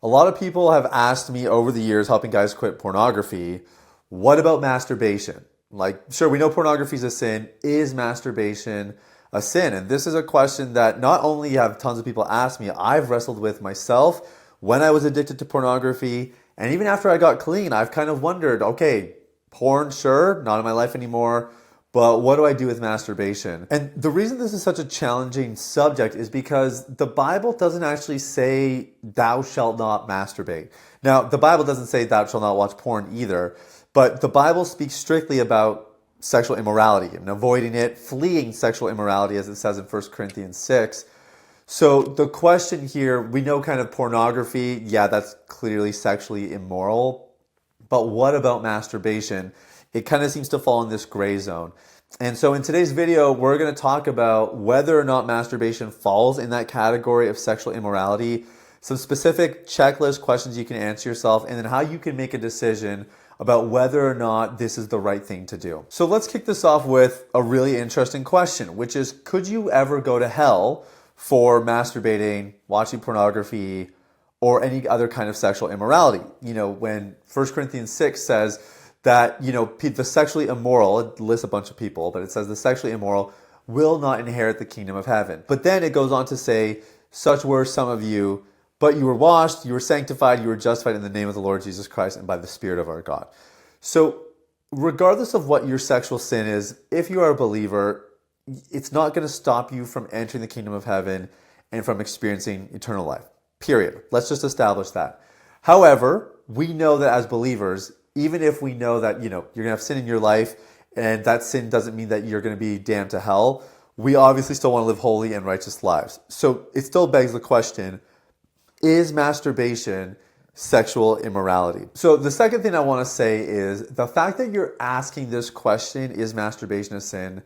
A lot of people have asked me over the years, helping guys quit pornography, what about masturbation? Like, sure, we know pornography is a sin. Is masturbation a sin? And this is a question that not only have tons of people ask me, I've wrestled with myself when I was addicted to pornography. And even after I got clean, I've kind of wondered, okay, porn, sure, not in my life anymore. But what do I do with masturbation? And the reason this is such a challenging subject is because the Bible doesn't actually say, thou shalt not masturbate. Now, the Bible doesn't say thou shalt not watch porn either, but the Bible speaks strictly about sexual immorality and avoiding it, fleeing sexual immorality, as it says in 1 Corinthians 6. So the question here, we know kind of pornography, yeah, that's clearly sexually immoral, but what about masturbation? It kind of seems to fall in this gray zone. And so in today's video, we're going to talk about whether or not masturbation falls in that category of sexual immorality, some specific checklist questions you can answer yourself, and then how you can make a decision about whether or not this is the right thing to do. So let's kick this off with a really interesting question, which is, could you ever go to hell for masturbating, watching pornography, or any other kind of sexual immorality? You know, when 1 Corinthians 6 says that, you know, the sexually immoral, it lists a bunch of people, but it says the sexually immoral will not inherit the kingdom of heaven. But then it goes on to say, such were some of you, but you were washed, you were sanctified, you were justified in the name of the Lord Jesus Christ and by the Spirit of our God. So regardless of what your sexual sin is, if you are a believer, it's not going to stop you from entering the kingdom of heaven and from experiencing eternal life. Period. Let's just establish that. However, we know that as believers, even if we know that, you know, you're going to have sin in your life and that sin doesn't mean that you're going to be damned to hell, we obviously still want to live holy and righteous lives. So it still begs the question, is masturbation sexual immorality? So the second thing I want to say is the fact that you're asking this question, is masturbation a sin,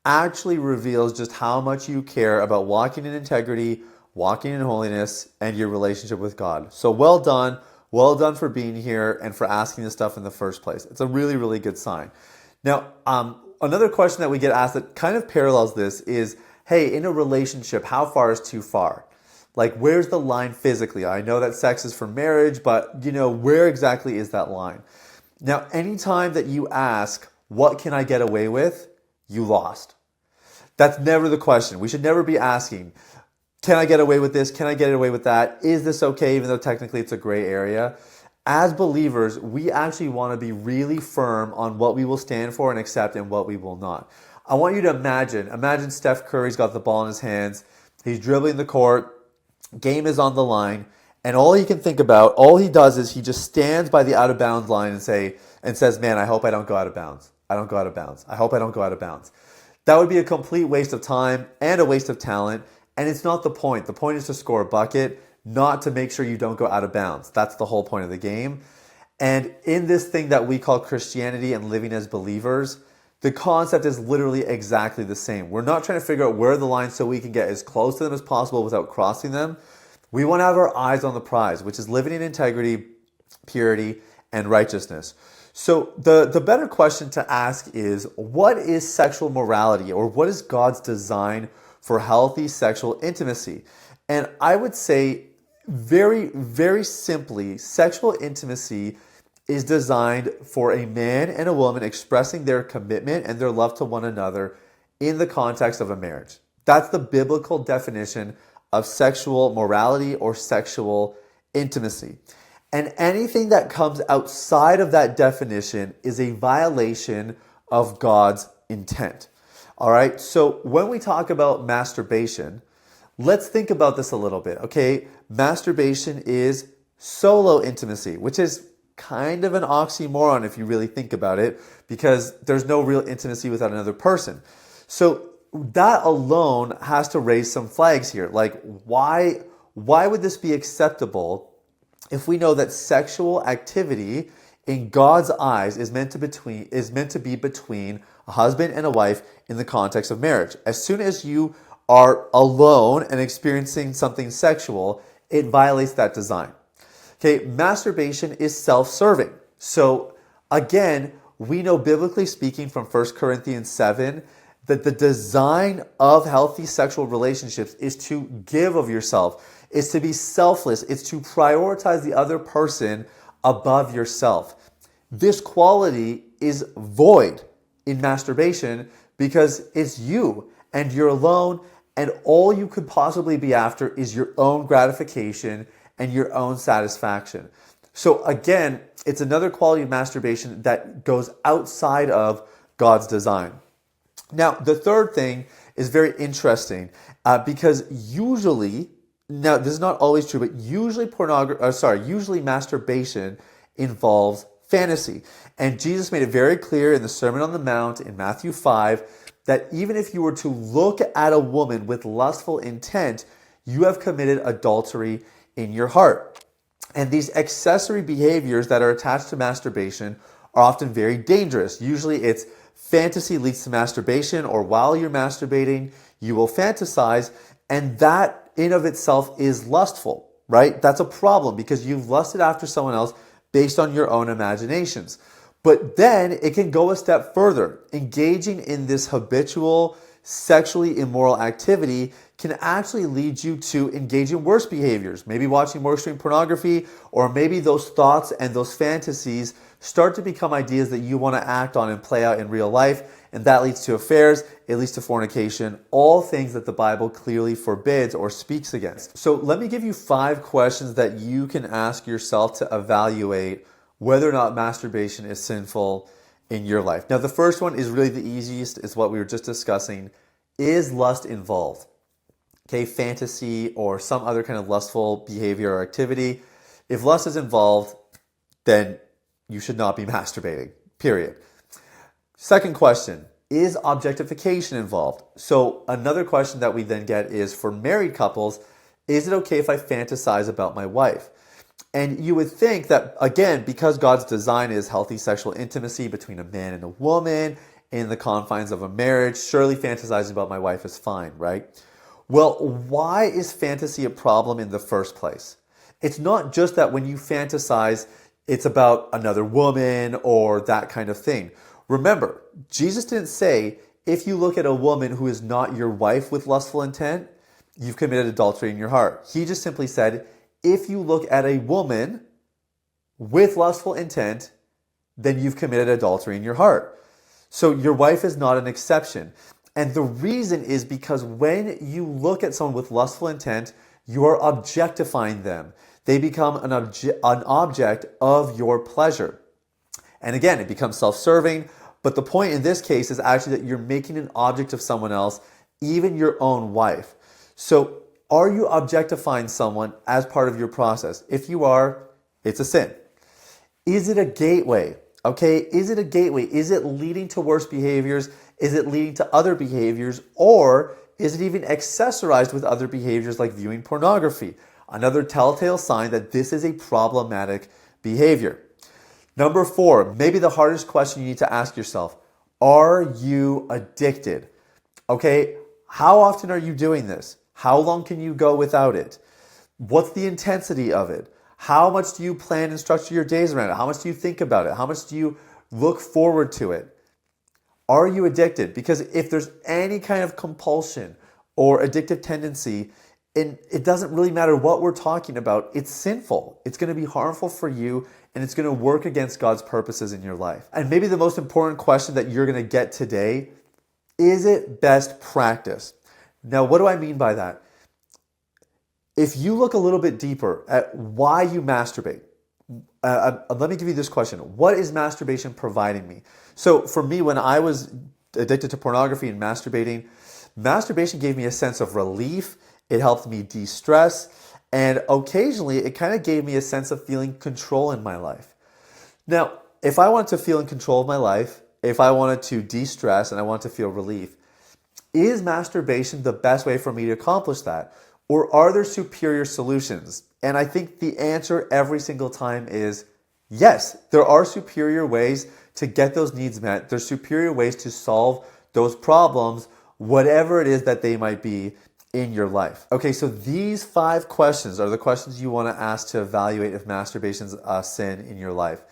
actually reveals just how much you care about walking in integrity, walking in holiness, and your relationship with God. So well done. Well done for being here and for asking this stuff in the first place. It's a really, really good sign. Now, another question that we get asked that kind of parallels this is, hey, in a relationship, how far is too far? Like, where's the line physically? I know that sex is for marriage, but, you know, where exactly is that line? Now, anytime that you ask, what can I get away with? You lost. That's never the question. We should never be asking, can I get away with this? Can I get away with that? Is this okay, even though technically it's a gray area? As believers, we actually want to be really firm on what we will stand for and accept and what we will not. I want you to imagine Steph Curry's got the ball in his hands. He's dribbling the court. Game is on the line. And all he can think about, all he does is he just stands by the out of bounds line and says, man, I hope I don't go out of bounds. I don't go out of bounds. I hope I don't go out of bounds. That would be a complete waste of time and a waste of talent. And it's not the point. The point is to score a bucket, not to make sure you don't go out of bounds. That's the whole point of the game. And in this thing that we call Christianity and living as believers, the concept is literally exactly the same. We're not trying to figure out where the line so we can get as close to them as possible without crossing them. We want to have our eyes on the prize, which is living in integrity, purity, and righteousness. So the better question to ask is, what is sexual morality, or what is God's design for healthy sexual intimacy? And I would say very, very simply, sexual intimacy is designed for a man and a woman expressing their commitment and their love to one another in the context of a marriage. That's the biblical definition of sexual morality or sexual intimacy. And anything that comes outside of that definition is a violation of God's intent. All right, so when we talk about masturbation, let's think about this a little bit, okay? Masturbation is solo intimacy, which is kind of an oxymoron if you really think about it, because there's no real intimacy without another person. So that alone has to raise some flags here. Like, why would this be acceptable if we know that sexual activity in God's eyes is meant to be between a husband and a wife in the context of marriage? As soon as you are alone and experiencing something sexual, it violates that design. Okay, masturbation is self-serving. So again, we know biblically speaking from 1 Corinthians 7 that the design of healthy sexual relationships is to give of yourself. It's to be selfless. It's to prioritize the other person above yourself. This quality is void in masturbation because it's you and you're alone, and all you could possibly be after is your own gratification and your own satisfaction. So again, it's another quality of masturbation that goes outside of God's design. Now, the third thing is very interesting because usually, now this is not always true, but usually masturbation involves fantasy. And Jesus made it very clear in the Sermon on the Mount in Matthew 5 that even if you were to look at a woman with lustful intent, you have committed adultery in your heart. And these accessory behaviors that are attached to masturbation are often very dangerous. Usually it's fantasy leads to masturbation, or while you're masturbating, you will fantasize, and that in of itself is lustful, right? That's a problem because you've lusted after someone else based on your own imaginations. But then it can go a step further. Engaging in this habitual, sexually immoral activity can actually lead you to engage in worse behaviors. Maybe watching more extreme pornography, or maybe those thoughts and those fantasies start to become ideas that you want to act on and play out in real life. And that leads to affairs, it leads to fornication, all things that the Bible clearly forbids or speaks against. So let me give you 5 questions that you can ask yourself to evaluate whether or not masturbation is sinful in your life. Now, the first one is really the easiest, is what we were just discussing. Is lust involved? Okay, fantasy or some other kind of lustful behavior or activity. If lust is involved, then you should not be masturbating, period. Second question, is objectification involved? So another question that we then get is, for married couples, is it okay if I fantasize about my wife? And you would think that, again, because God's design is healthy sexual intimacy between a man and a woman in the confines of a marriage, surely fantasizing about my wife is fine, right? Well, why is fantasy a problem in the first place? It's not just that when you fantasize, it's about another woman or that kind of thing. Remember, Jesus didn't say, if you look at a woman who is not your wife with lustful intent, you've committed adultery in your heart. He just simply said, if you look at a woman with lustful intent, then you've committed adultery in your heart. So your wife is not an exception. And the reason is because when you look at someone with lustful intent, you are objectifying them. They become an object of your pleasure. And again, it becomes self-serving. But the point in this case is actually that you're making an object of someone else, even your own wife. So are you objectifying someone as part of your process? If you are, it's a sin. Is it a gateway? Okay, is it a gateway? Is it leading to worse behaviors? Is it leading to other behaviors? Or is it even accessorized with other behaviors like viewing pornography? Another telltale sign that this is a problematic behavior. Number 4, maybe the hardest question you need to ask yourself. Are you addicted? Okay, how often are you doing this? How long can you go without it? What's the intensity of it? How much do you plan and structure your days around it? How much do you think about it? How much do you look forward to it? Are you addicted? Because if there's any kind of compulsion or addictive tendency, and it doesn't really matter what we're talking about, it's sinful. It's going to be harmful for you, and it's going to work against God's purposes in your life. And maybe the most important question that you're going to get today, is it best practice? Now, what do I mean by that? If you look a little bit deeper at why you masturbate, let me give you this question. What is masturbation providing me? So for me, when I was addicted to pornography and masturbating, masturbation gave me a sense of relief. It helped me de-stress. And occasionally, it kind of gave me a sense of feeling control in my life. Now, if I wanted to feel in control of my life, if I wanted to de-stress and I wanted to feel relief, is masturbation the best way for me to accomplish that? Or are there superior solutions? And I think the answer every single time is yes, there are superior ways to get those needs met. There's superior ways to solve those problems, whatever it is that they might be in your life. Okay, so these 5 questions are the questions you want to ask to evaluate if masturbation's a sin in your life.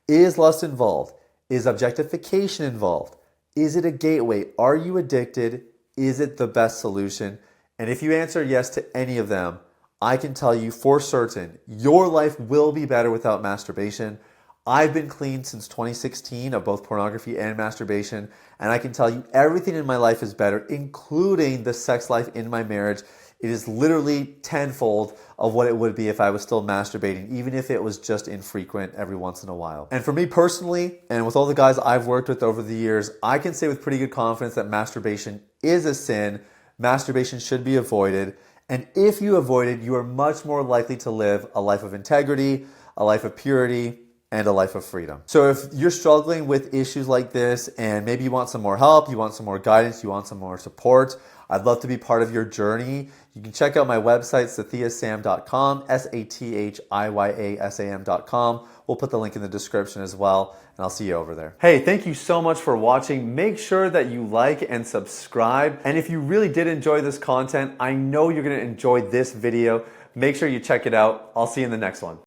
Is lust involved? Is objectification involved? Is it a gateway? Are you addicted? Is it the best solution? And if you answer yes to any of them, I can tell you for certain, your life will be better without masturbation. I've been clean since 2016 of both pornography and masturbation, and I can tell you everything in my life is better, including the sex life in my marriage. It is literally tenfold of what it would be if I was still masturbating, even if it was just infrequent every once in a while. And for me personally, and with all the guys I've worked with over the years, I can say with pretty good confidence that masturbation is a sin. Masturbation should be avoided. And if you avoid it, you are much more likely to live a life of integrity, a life of purity, and a life of freedom. So if you're struggling with issues like this and maybe you want some more help, you want some more guidance, you want some more support, I'd love to be part of your journey. You can check out my website, sathiasam.com, SATHIYASAM.com. We'll put the link in the description as well, and I'll see you over there. Hey, thank you so much for watching. Make sure that you like and subscribe. And if you really did enjoy this content, I know you're gonna enjoy this video. Make sure you check it out. I'll see you in the next one.